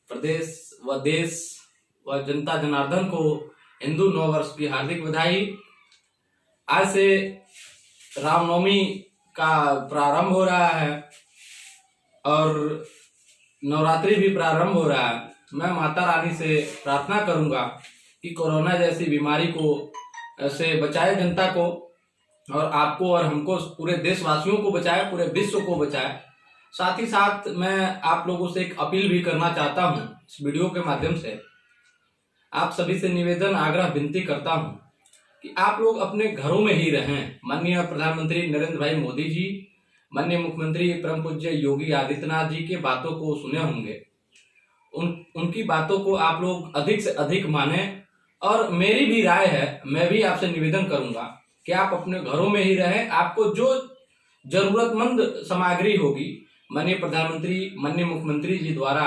प्रदेश व देश व जनता जनार्दन को हिंदू नव वर्ष की हार्दिक बधाई। आज से रामनवमी का प्रारंभ हो रहा है और नवरात्रि भी प्रारंभ हो रहा है। मैं माता रानी से प्रार्थना करूंगा कि कोरोना जैसी बीमारी को से बचाए जनता को, और आपको और हमको, पूरे देशवासियों को बचाए, पूरे विश्व को बचाए। साथ ही साथ मैं आप लोगों से एक अपील भी करना चाहता हूं इस वीडियो के माध्यम से। आप सभी से निवेदन, आग्रह, विनती करता हूं कि आप लोग अपने घरों में ही रहें। माननीय प्रधानमंत्री नरेंद्र भाई मोदी जी, माननीय मुख्यमंत्री परम पूज्य योगी आदित्यनाथ जी के बातों को सुने होंगे। उनकी बातों को आप लोग अधिक से अधिक माने। और मेरी भी राय है, मैं भी आपसे निवेदन करूंगा कि आप अपने घरों में ही रहें। आपको जो जरूरतमंद सामग्री होगी माननीय प्रधानमंत्री, माननीय मुख्यमंत्री जी द्वारा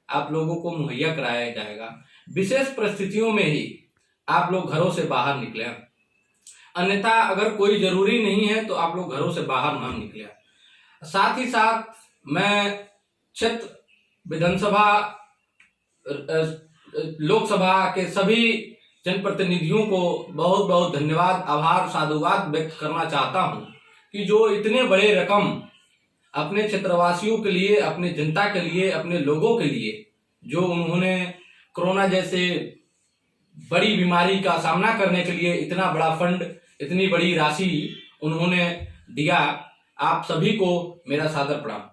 आप लोगों को मुहैया कराया जाएगा। विशेष परिस्थितियों में ही आप लोग घरों से बाहर निकले, अन्यथा अगर कोई जरूरी नहीं है तो आप लोग घरों से बाहर ना निकले। साथ ही साथ मैं क्षेत्र विधानसभा, लोकसभा के सभी जनप्रतिनिधियों को बहुत बहुत धन्यवाद, आभार, साधुवाद व्यक्त करना चाहता हूं कि जो इतने बड़े रकम अपने क्षेत्रवासियों के लिए, अपने जनता के लिए, अपने लोगों के लिए जो उन्होंने कोरोना जैसे बड़ी बीमारी का सामना करने के लिए इतना बड़ा फंड, इतनी बड़ी राशि उन्होंने दिया। आप सभी को मेरा सादर प्रणाम।